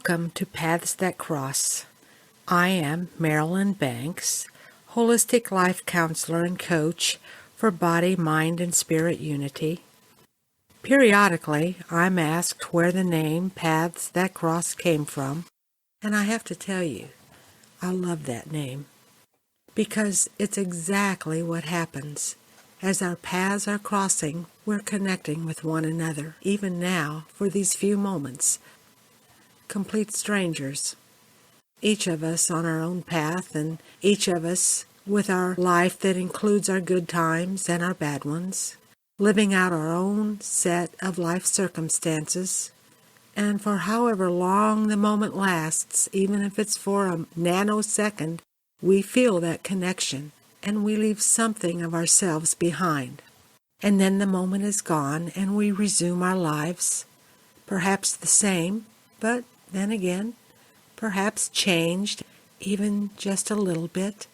Welcome to Paths That Cross. I am Marilyn Banks, holistic life counselor and coach for body, mind, and spirit unity. Periodically, I'm asked where the name Paths That Cross came from, and I have to tell you, I love that name because it's exactly what happens. As our paths are crossing, we're connecting with one another, even now, for these few moments. Complete strangers, each of us on our own path, and each of us with our life that includes our good times and our bad ones, living out our own set of life circumstances, and for however long the moment lasts, even if it's for a nanosecond, we feel that connection, and we leave something of ourselves behind. And then the moment is gone, and we resume our lives, perhaps the same, but then again, perhaps changed, even just a little bit.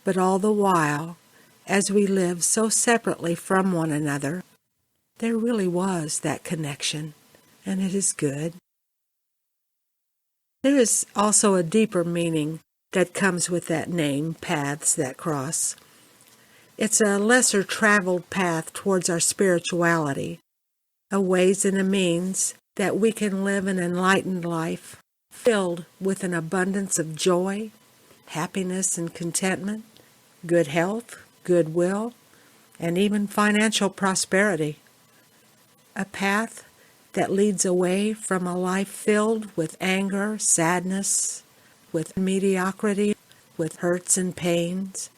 But all the while, as we live so separately from one another, there really was that connection, and it is good. There is also a deeper meaning that comes with that name, Paths That Cross. It's a lesser traveled path towards our spirituality, a ways and a means that we can live an enlightened life, filled with an abundance of joy, happiness and contentment, good health, goodwill, and even financial prosperity. A path that leads away from a life filled with anger, sadness, with mediocrity, with hurts and pains.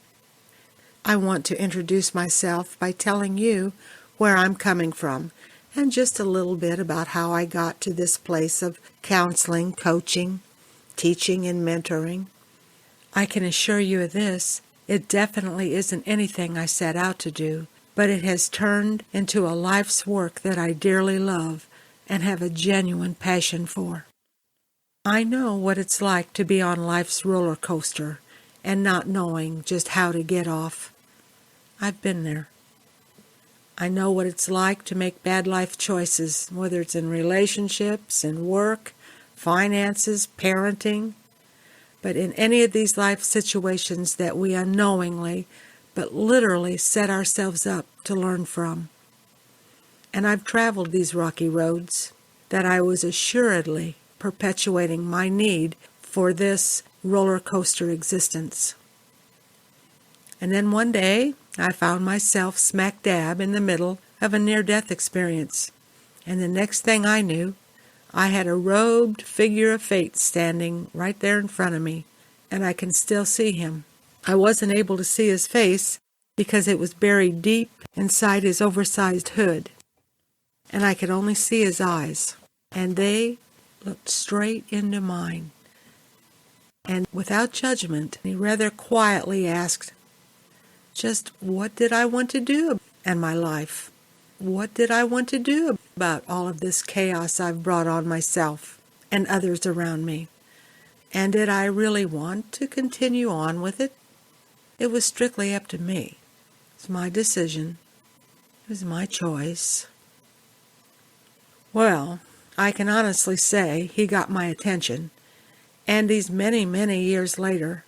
I want to introduce myself by telling you where I'm coming from, and just a little bit about how I got to this place of counseling, coaching, teaching, and mentoring. I can assure you of this, it definitely isn't anything I set out to do, but it has turned into a life's work that I dearly love and have a genuine passion for. I know what it's like to be on life's roller coaster and not knowing just how to get off. I've been there. I know what it's like to make bad life choices, whether it's in relationships, in work, finances, parenting. But in any of these life situations that we unknowingly, but literally set ourselves up to learn from. And I've traveled these rocky roads that I was assuredly perpetuating my need for this roller coaster existence. And then one day, I found myself smack dab in the middle of a near-death experience. And the next thing I knew, I had a robed figure of fate standing right there in front of me, and I can still see him. I wasn't able to see his face because it was buried deep inside his oversized hood, and I could only see his eyes, and they looked straight into mine. And without judgment, he rather quietly asked, just what did I want to do in my life? What did I want to do about all of this chaos I've brought on myself and others around me? And did I really want to continue on with it? It was strictly up to me. It was my decision. It was my choice. Well, I can honestly say he got my attention, and these many, many years later,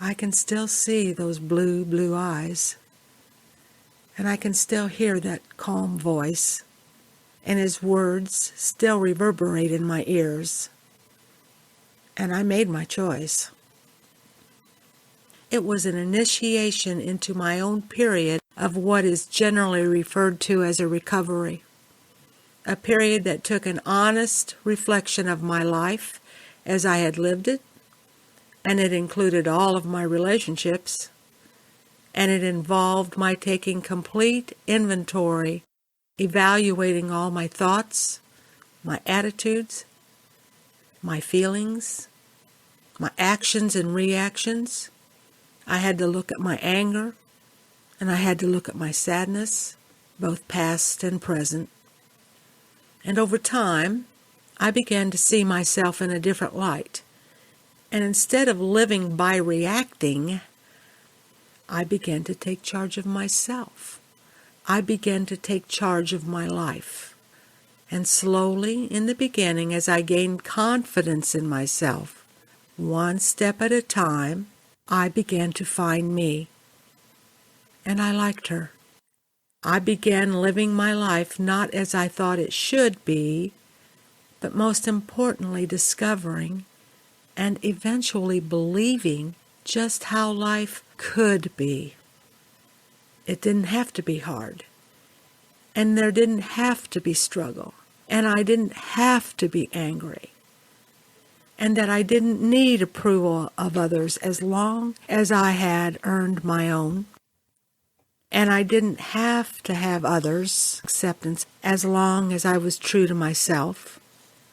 I can still see those blue, blue eyes, and I can still hear that calm voice, and his words still reverberate in my ears, and I made my choice. It was an initiation into my own period of what is generally referred to as a recovery, a period that took an honest reflection of my life as I had lived it, and it included all of my relationships, and it involved my taking complete inventory, evaluating all my thoughts, my attitudes, my feelings, my actions and reactions. I had to look at my anger, and I had to look at my sadness, both past and present. And over time, I began to see myself in a different light. And instead of living by reacting, I began to take charge of myself. I began to take charge of my life. And slowly, in the beginning, as I gained confidence in myself, one step at a time, I began to find me. And I liked her. I began living my life not as I thought it should be, but most importantly discovering and eventually believing just how life could be. It didn't have to be hard. And there didn't have to be struggle. And I didn't have to be angry. And that I didn't need approval of others as long as I had earned my own. And I didn't have to have others' acceptance as long as I was true to myself.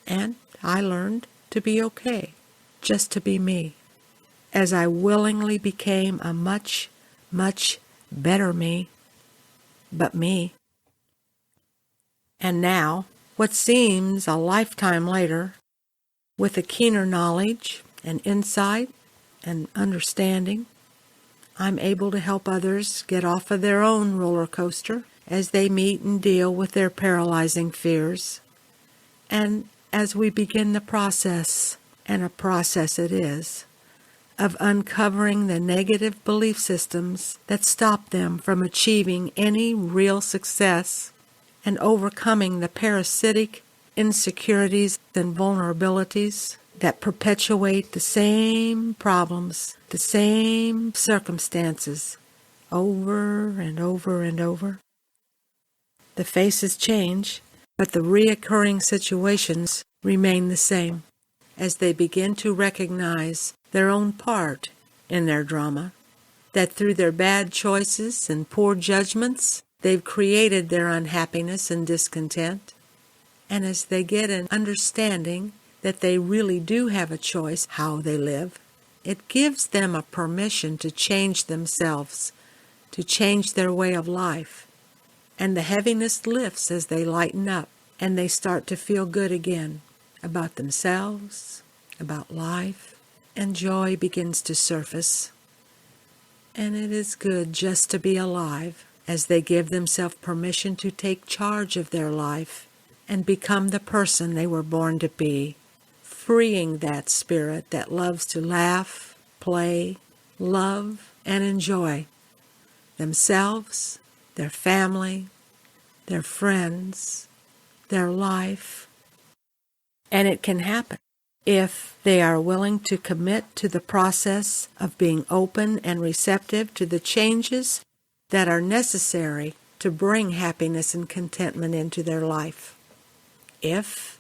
And I learned to be okay, just to be me, as I willingly became a much, much better me, but me. And now, what seems a lifetime later, with a keener knowledge and insight and understanding, I'm able to help others get off of their own roller coaster as they meet and deal with their paralyzing fears. And as we begin the process, and a process it is, of uncovering the negative belief systems that stop them from achieving any real success and overcoming the parasitic insecurities and vulnerabilities that perpetuate the same problems, the same circumstances, over and over and over. The faces change, but the reoccurring situations remain the same as they begin to recognize their own part in their drama, that through their bad choices and poor judgments, they've created their unhappiness and discontent. And as they get an understanding that they really do have a choice how they live, it gives them a permission to change themselves, to change their way of life. And the heaviness lifts as they lighten up and they start to feel good again about themselves, about life, and joy begins to surface. And it is good just to be alive as they give themselves permission to take charge of their life and become the person they were born to be, freeing that spirit that loves to laugh, play, love, and enjoy themselves, their family, their friends, their life. And it can happen if they are willing to commit to the process of being open and receptive to the changes that are necessary to bring happiness and contentment into their life. If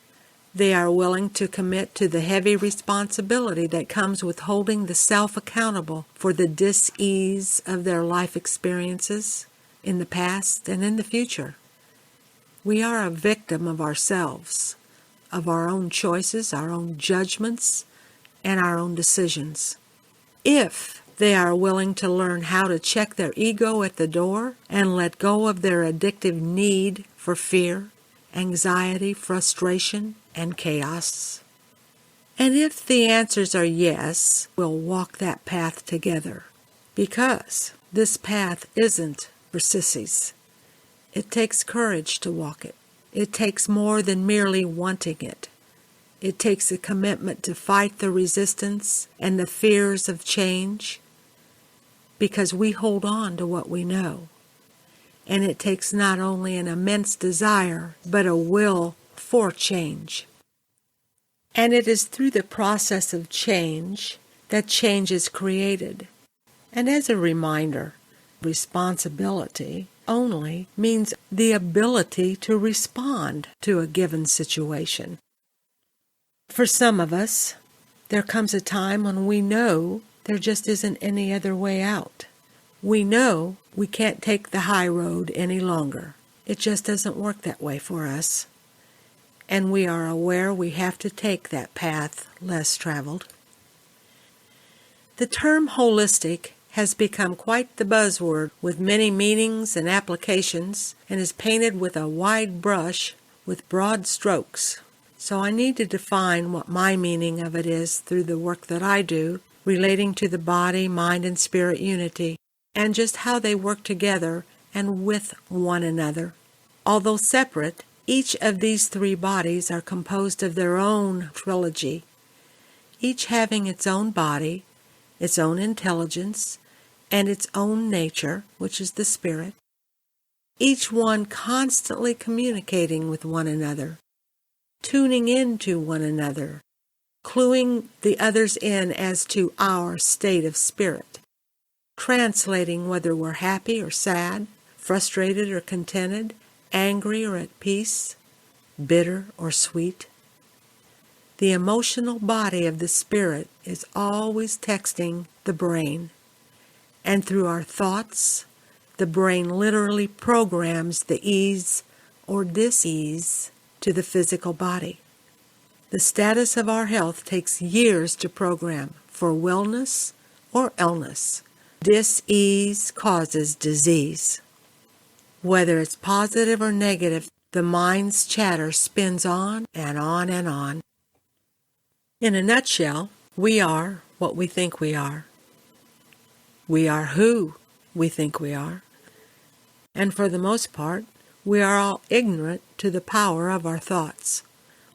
they are willing to commit to the heavy responsibility that comes with holding the self accountable for the dis-ease of their life experiences in the past and in the future. We are a victim of ourselves, of our own choices, our own judgments, and our own decisions. If they are willing to learn how to check their ego at the door and let go of their addictive need for fear, anxiety, frustration, and chaos. And if the answers are yes, we'll walk that path together. Because this path isn't for sissies. It takes courage to walk it. It takes more than merely wanting it. It takes a commitment to fight the resistance and the fears of change, because we hold on to what we know. And it takes not only an immense desire, but a will for change. And it is through the process of change that change is created. And as a reminder, responsibility only means the ability to respond to a given situation. For some of us, there comes a time when we know there just isn't any other way out. We know we can't take the high road any longer. It just doesn't work that way for us. And we are aware we have to take that path less traveled. The term holistic has become quite the buzzword with many meanings and applications and is painted with a wide brush with broad strokes. So I need to define what my meaning of it is through the work that I do relating to the body, mind, and spirit unity, and just how they work together and with one another. Although separate, Each of these three bodies are composed of their own trilogy, each having its own body, its own intelligence, and its own nature, which is the spirit, each one constantly communicating with one another, tuning into one another, cluing the others in as to our state of spirit, translating whether we're happy or sad, frustrated or contented, angry or at peace, bitter or sweet. The emotional body of the spirit is always texting the brain, and through our thoughts, the brain literally programs the ease or dis-ease to the physical body. The status of our health takes years to program for wellness or illness. Dis-ease causes disease. Whether it's positive or negative, the mind's chatter spins on and on and on. In a nutshell, we are what we think we are. We are who we think we are. And for the most part, we are all ignorant to the power of our thoughts.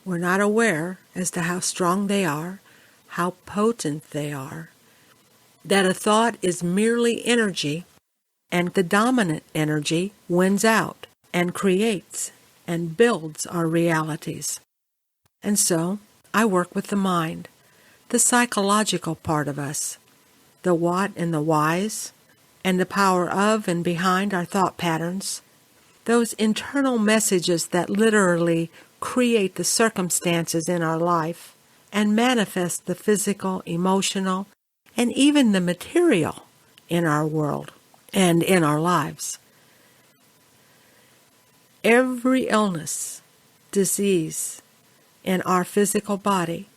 We're not aware as to how strong they are, how potent they are, that a thought is merely energy, and the dominant energy wins out and creates and builds our realities. And so, I work with the mind, the psychological part of us, the what and the whys, and the power of and behind our thought patterns, those internal messages that literally create the circumstances in our life and manifest the physical, emotional, and even the material in our world and in our lives. Every illness, disease in our physical body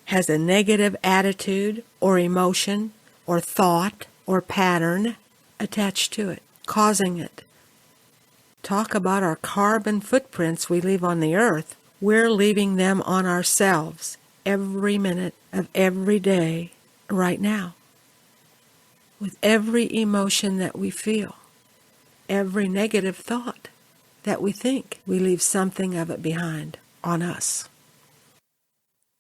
has a negative attitude or emotion or thought or pattern attached to it, causing it. Talk about our carbon footprints we leave on the earth. We're leaving them on ourselves every minute of every day right now. With every emotion that we feel, every negative thought that we think, we leave something of it behind on us.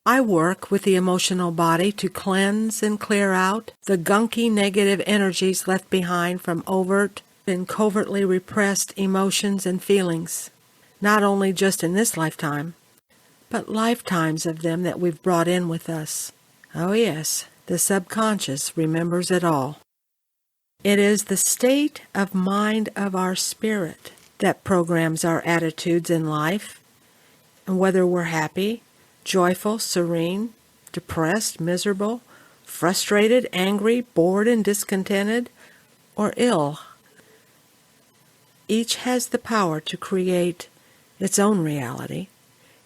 I work with the emotional body to cleanse and clear out the gunky negative energies left behind from overt and covertly repressed emotions and feelings, not only just in this lifetime, but lifetimes of them that we've brought in with us. Oh yes, the subconscious remembers it all. It is the state of mind of our spirit that programs our attitudes in life, and whether we're happy, joyful, serene, depressed, miserable, frustrated, angry, bored, and discontented, or ill. Each has the power to create its own reality,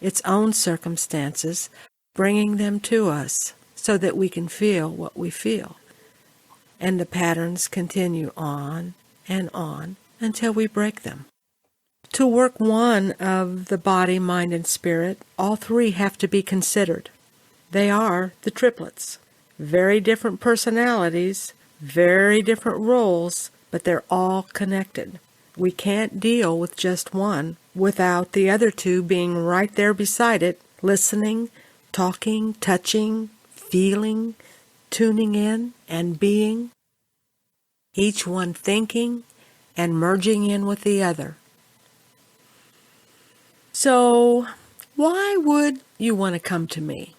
its own circumstances, bringing them to us so that we can feel what we feel. And the patterns continue on and on until we break them. To work one of the body, mind, and spirit, all three have to be considered. They are the triplets. Very different personalities, very different roles, but they're all connected. We can't deal with just one without the other two being right there beside it, listening, talking, touching, feeling, tuning in, and being. Each one thinking and merging in with the other. So, why would you want to come to me?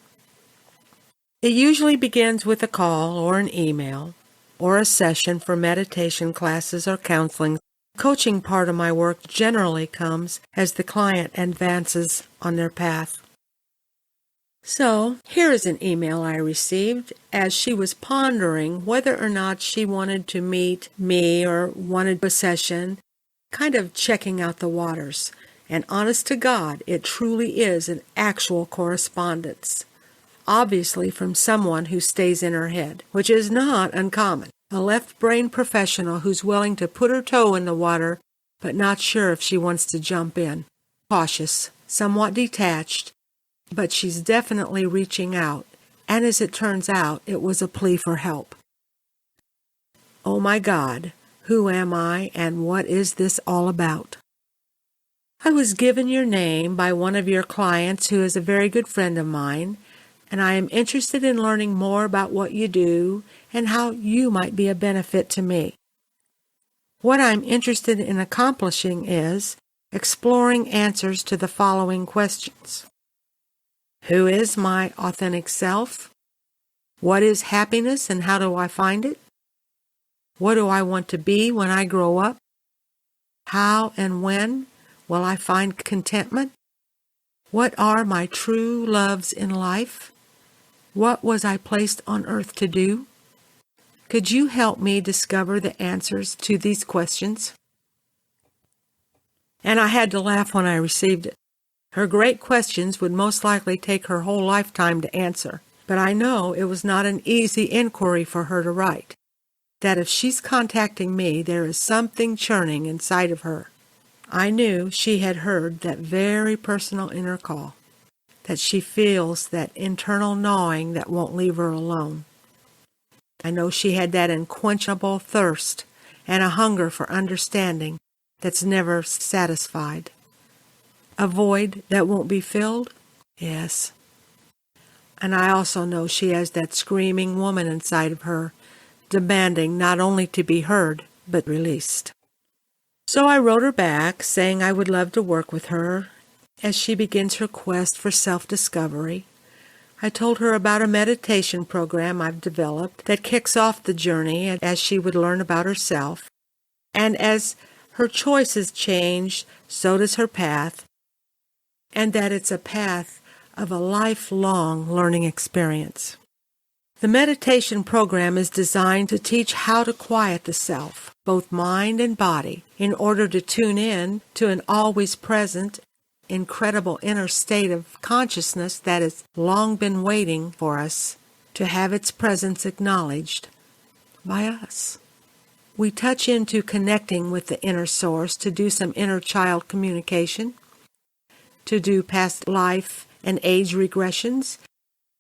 It usually begins with a call or an email or a session for meditation classes or counseling. Coaching part of my work generally comes as the client advances on their path. So, here is an email I received as she was pondering whether or not she wanted to meet me or wanted a session, kind of checking out the waters. And honest to God, it truly is an actual correspondence. Obviously from someone who stays in her head, which is not uncommon. A left-brain professional who's willing to put her toe in the water, but not sure if she wants to jump in. Cautious, somewhat detached, but she's definitely reaching out. And as it turns out, it was a plea for help. Oh my God, who am I and what is this all about? I was given your name by one of your clients who is a very good friend of mine, and I am interested in learning more about what you do and how you might be a benefit to me. What I'm interested in accomplishing is exploring answers to the following questions. Who is my authentic self? What is happiness and how do I find it? What do I want to be when I grow up? How and when will I find contentment? What are my true loves in life? What was I placed on earth to do? Could you help me discover the answers to these questions? And I had to laugh when I received it. Her great questions would most likely take her whole lifetime to answer, but I know it was not an easy inquiry for her to write. That if she's contacting me, there is something churning inside of her. I knew she had heard that very personal inner call, that she feels that internal gnawing that won't leave her alone. I know she had that unquenchable thirst and a hunger for understanding that's never satisfied. A void that won't be filled? Yes. And I also know she has that screaming woman inside of her, demanding not only to be heard, but released. So I wrote her back, saying I would love to work with her as she begins her quest for self-discovery. I told her about a meditation program I've developed that kicks off the journey as she would learn about herself. And as her choices change, so does her path, and that it's a path of a lifelong learning experience. The meditation program is designed to teach how to quiet the self, both mind and body, in order to tune in to an always present, incredible inner state of consciousness that has long been waiting for us to have its presence acknowledged by us. We touch into connecting with the inner source to do some inner child communication, to do past life and age regressions,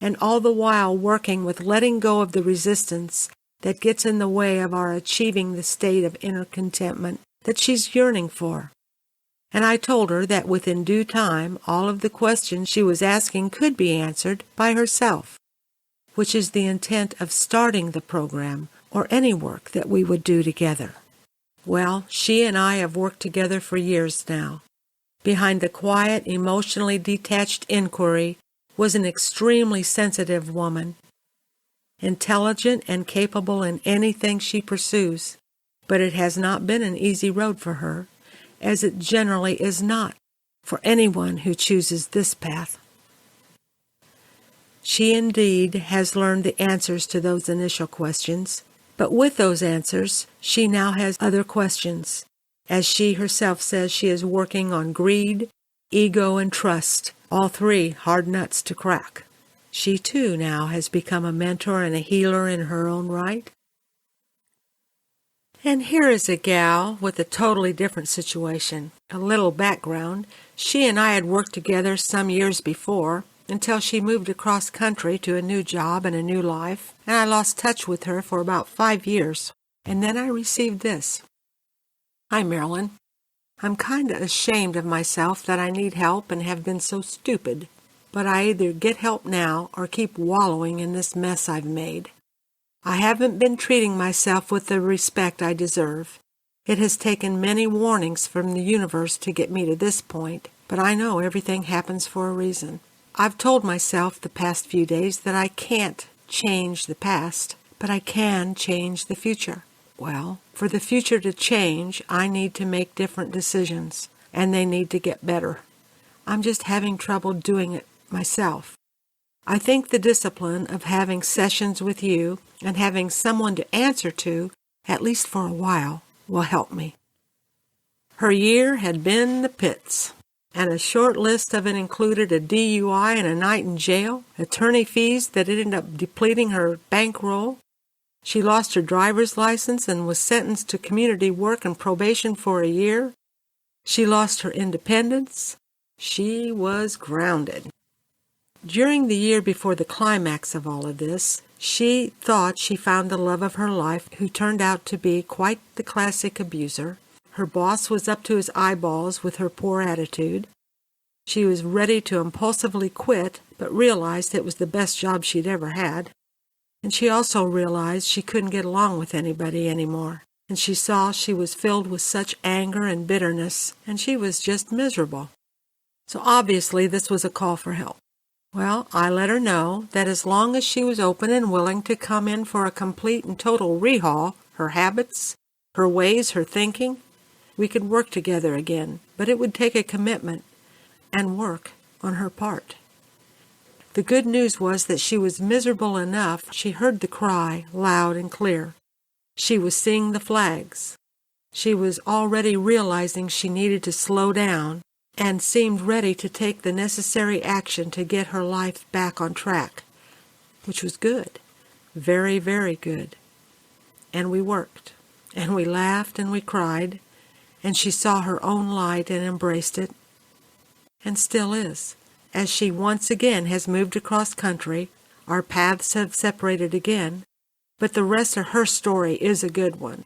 and all the while working with letting go of the resistance that gets in the way of our achieving the state of inner contentment that she's yearning for. And I told her that within due time, all of the questions she was asking could be answered by herself, which is the intent of starting the program or any work that we would do together. Well, she and I have worked together for years now. Behind the quiet, emotionally detached inquiry was an extremely sensitive woman, intelligent and capable in anything she pursues, but it has not been an easy road for her, as it generally is not for anyone who chooses this path. She indeed has learned the answers to those initial questions, but with those answers, she now has other questions. As she herself says, she is working on greed, ego, and trust, all three hard nuts to crack. She too now has become a mentor and a healer in her own right. And here is a gal with a totally different situation. A little background. She and I had worked together some years before, until she moved across country to a new job and a new life, and I lost touch with her for about 5 years. And then I received this. Hi, Marilyn. I'm kinda ashamed of myself that I need help and have been so stupid, but I either get help now or keep wallowing in this mess I've made. I haven't been treating myself with the respect I deserve. It has taken many warnings from the universe to get me to this point, but I know everything happens for a reason. I've told myself the past few days that I can't change the past, but I can change the future. Well, for the future to change, I need to make different decisions, and they need to get better. I'm just having trouble doing it myself. I think the discipline of having sessions with you and having someone to answer to, at least for a while, will help me. Her year had been the pits, and a short list of it included a DUI and a night in jail, attorney fees that ended up depleting her bankroll. She lost her driver's license and was sentenced to community work and probation for a year. She lost her independence. She was grounded. During the year before the climax of all of this, she thought she found the love of her life, who turned out to be quite the classic abuser. Her boss was up to his eyeballs with her poor attitude. She was ready to impulsively quit, but realized it was the best job she'd ever had. And she also realized she couldn't get along with anybody anymore. And she saw she was filled with such anger and bitterness, and she was just miserable. So obviously this was a call for help. Well, I let her know that as long as she was open and willing to come in for a complete and total rehaul, her habits, her ways, her thinking, we could work together again, but it would take a commitment and work on her part. The good news was that she was miserable enough she heard the cry loud and clear. She was seeing the flags. She was already realizing she needed to slow down and seemed ready to take the necessary action to get her life back on track, which was good, very, very good. And we worked, and we laughed and we cried, and she saw her own light and embraced it, and still is. As she once again has moved across country, our paths have separated again, but the rest of her story is a good one.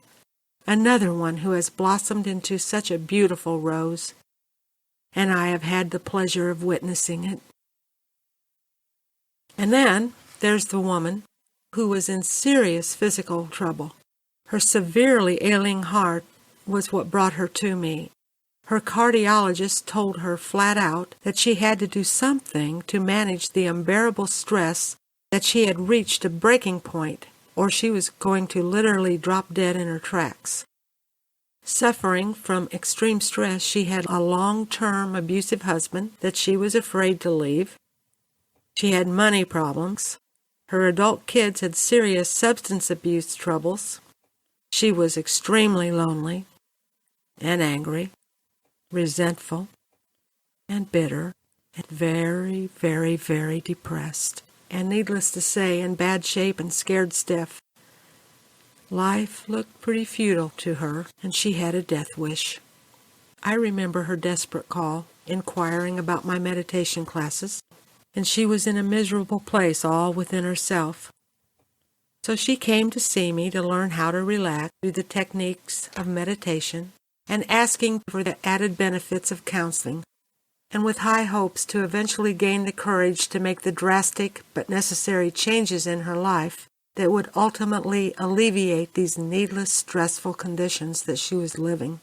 Another one who has blossomed into such a beautiful rose, and I have had the pleasure of witnessing it. And then there's the woman who was in serious physical trouble. Her severely ailing heart was what brought her to me. Her cardiologist told her flat out that she had to do something to manage the unbearable stress, that she had reached a breaking point, or she was going to literally drop dead in her tracks. Suffering from extreme stress, she had a long-term abusive husband that she was afraid to leave. She had money problems. Her adult kids had serious substance abuse troubles. She was extremely lonely and angry, resentful and bitter, and very, very, very depressed, and needless to say, in bad shape and scared stiff. Life looked pretty futile to her, and she had a death wish. I remember her desperate call, inquiring about my meditation classes, and she was in a miserable place all within herself. So she came to see me to learn how to relax through the techniques of meditation, and asking for the added benefits of counseling, and with high hopes to eventually gain the courage to make the drastic but necessary changes in her life that would ultimately alleviate these needless, stressful conditions that she was living.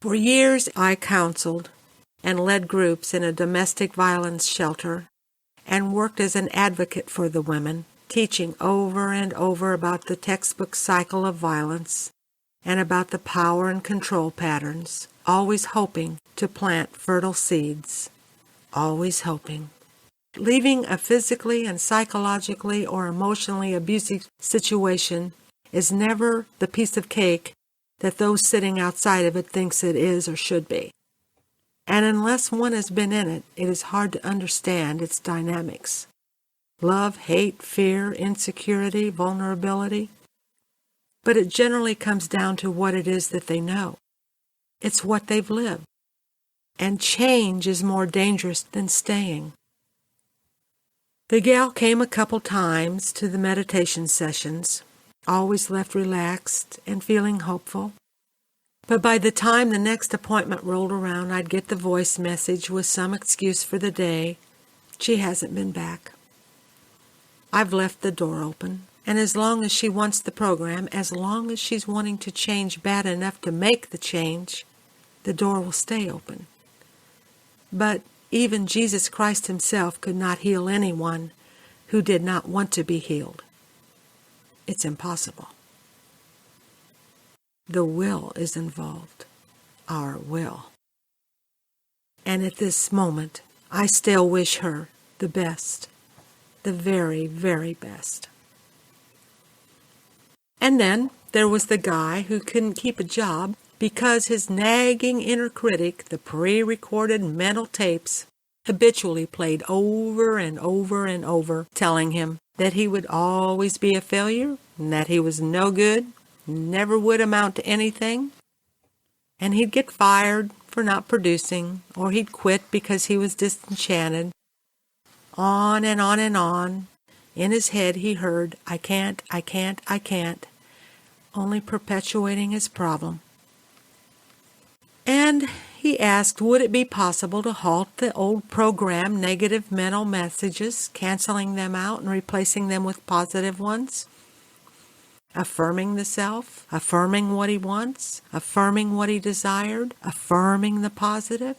For years I counseled and led groups in a domestic violence shelter and worked as an advocate for the women, teaching over and over about the textbook cycle of violence and about the power and control patterns, always hoping to plant fertile seeds, always hoping. Leaving a physically and psychologically or emotionally abusive situation is never the piece of cake that those sitting outside of it thinks it is or should be. And unless one has been in it, it is hard to understand its dynamics. Love, hate, fear, insecurity, vulnerability. But it generally comes down to what it is that they know. It's what they've lived. And change is more dangerous than staying. The gal came a couple times to the meditation sessions, always left relaxed and feeling hopeful. But by the time the next appointment rolled around, I'd get the voice message with some excuse for the day. She hasn't been back. I've left the door open. And as long as she wants the program, as long as she's wanting to change bad enough to make the change, the door will stay open. But even Jesus Christ himself could not heal anyone who did not want to be healed. It's impossible. The will is involved, our will. And at this moment, I still wish her the best, the very, very best. And then there was the guy who couldn't keep a job because his nagging inner critic, the pre-recorded mental tapes, habitually played over and over and over, telling him that he would always be a failure, and that he was no good, never would amount to anything, and he'd get fired for not producing, or he'd quit because he was disenchanted. On and on and on. In his head he heard, I can't, I can't, I can't, only perpetuating his problem. And he asked, would it be possible to halt the old programmed negative mental messages, canceling them out and replacing them with positive ones? Affirming the self, affirming what he wants, affirming what he desired, affirming the positive,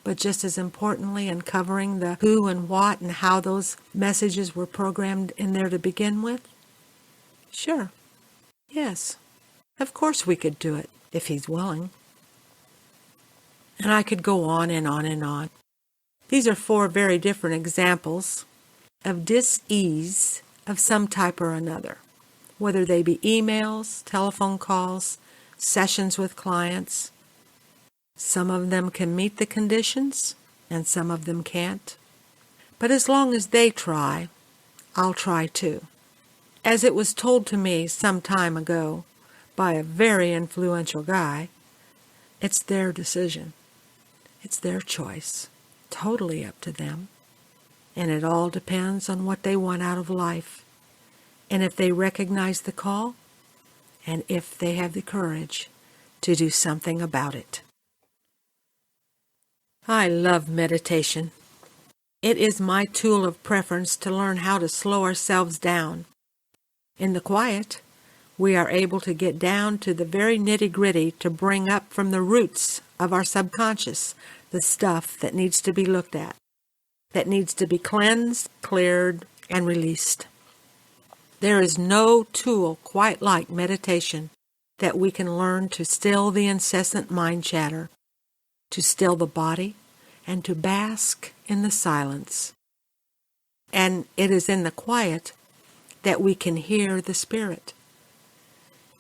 but just as importantly, uncovering the who and what and how those messages were programmed in there to begin with? Sure. Yes. Of course we could do it, if he's willing. And I could go on and on and on. These are 4 very different examples of dis-ease of some type or another, whether they be emails, telephone calls, sessions with clients. Some of them can meet the conditions, and some of them can't. But as long as they try, I'll try too. As it was told to me some time ago by a very influential guy, it's their decision. It's their choice. Totally up to them. And it all depends on what they want out of life. And if they recognize the call, and if they have the courage to do something about it. I love meditation. It is my tool of preference to learn how to slow ourselves down. In the quiet, we are able to get down to the very nitty-gritty to bring up from the roots of our subconscious the stuff that needs to be looked at, that needs to be cleansed, cleared, and released. There is no tool quite like meditation that we can learn to still the incessant mind chatter, to still the body, and to bask in the silence. And it is in the quiet that we can hear the spirit.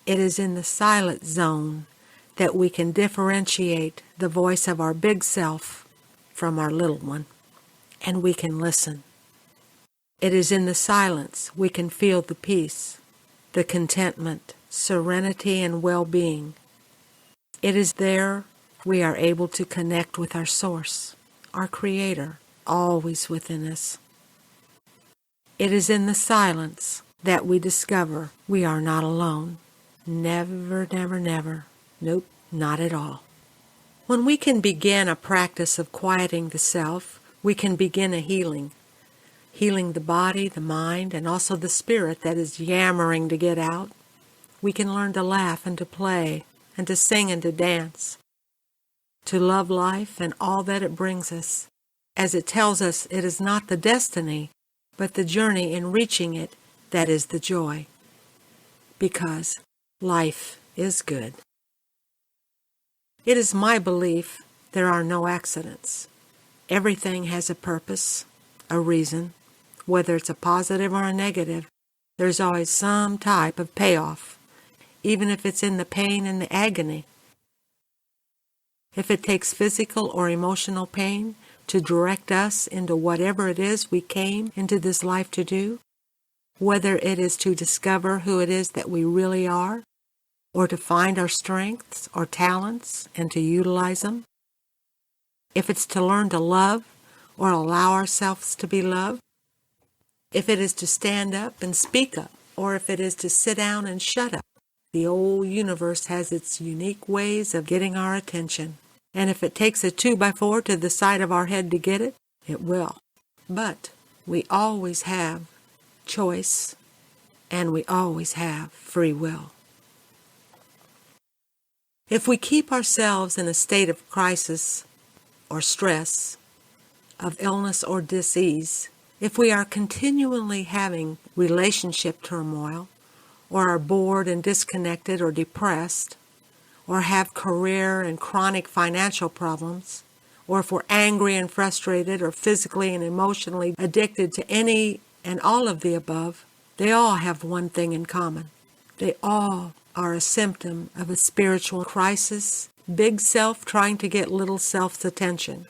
It is in the silent zone that we can differentiate the voice of our big self from our little one, and we can listen. It is in the silence we can feel the peace, the contentment, serenity, and well-being. It is there we are able to connect with our source, our Creator, always within us. It is in the silence that we discover we are not alone. Never, never, never. Nope, not at all. When we can begin a practice of quieting the self, we can begin a healing. Healing the body, the mind, and also the spirit that is yammering to get out. We can learn to laugh and to play, and to sing and to dance. To love life and all that it brings us, as it tells us it is not the destiny, but the journey in reaching it that is the joy. Because life is good. It is my belief there are no accidents. Everything has a purpose, a reason. Whether it's a positive or a negative, there's always some type of payoff, even if it's in the pain and the agony. If it takes physical or emotional pain to direct us into whatever it is we came into this life to do, whether it is to discover who it is that we really are, or to find our strengths or talents and to utilize them, if it's to learn to love or allow ourselves to be loved, if it is to stand up and speak up, or if it is to sit down and shut up, the whole universe has its unique ways of getting our attention. And if it takes a 2x4 to the side of our head to get it, it will. But we always have choice, and we always have free will. If we keep ourselves in a state of crisis or stress, of illness or disease, if we are continually having relationship turmoil, or are bored and disconnected or depressed, or have career and chronic financial problems, or if we're angry and frustrated or physically and emotionally addicted to any and all of the above, they all have one thing in common. They all are a symptom of a spiritual crisis, big self trying to get little self's attention,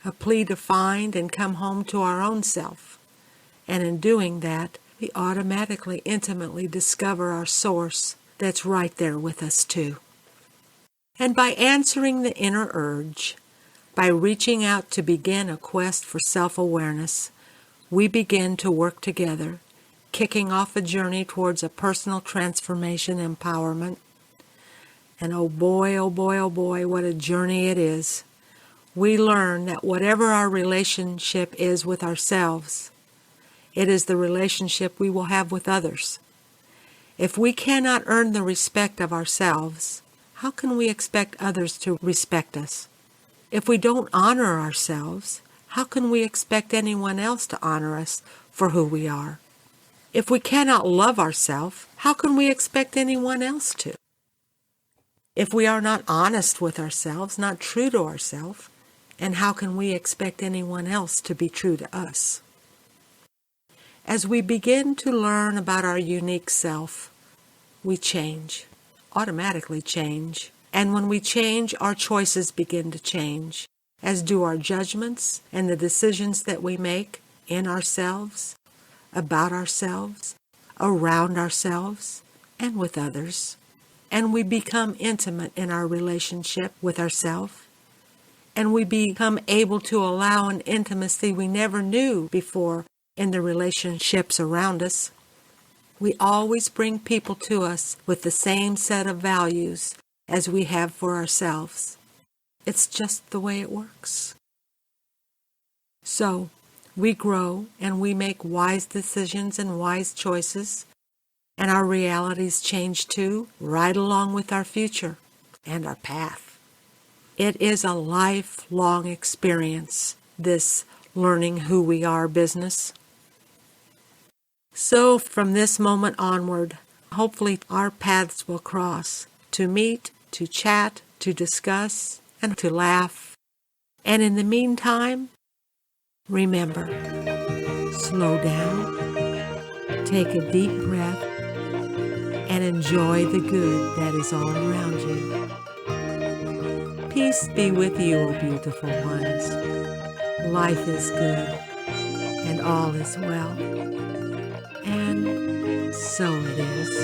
a plea to find and come home to our own self. And in doing that, we automatically, intimately discover our source that's right there with us too. And by answering the inner urge, by reaching out to begin a quest for self-awareness, we begin to work together, kicking off a journey towards a personal transformation empowerment. And oh boy, oh boy, oh boy, what a journey it is. We learn that whatever our relationship is with ourselves, it is the relationship we will have with others. If we cannot earn the respect of ourselves, how can we expect others to respect us? If we don't honor ourselves, how can we expect anyone else to honor us for who we are? If we cannot love ourselves, how can we expect anyone else to? If we are not honest with ourselves, not true to ourselves, and how can we expect anyone else to be true to us? As we begin to learn about our unique self, we change, automatically change. And when we change, our choices begin to change, as do our judgments and the decisions that we make in ourselves, about ourselves, around ourselves, and with others. And we become intimate in our relationship with ourselves. And we become able to allow an intimacy we never knew before in the relationships around us. We always bring people to us with the same set of values as we have for ourselves. It's just the way it works. So, we grow and we make wise decisions and wise choices, and our realities change too, right along with our future and our path. It is a lifelong experience, this learning who we are business. So from this moment onward, hopefully our paths will cross, to meet, to chat, to discuss, and to laugh. And in the meantime, remember, slow down, take a deep breath, and enjoy the good that is all around you. Peace be with you, O beautiful ones. Life is good, and all is well. And so it is.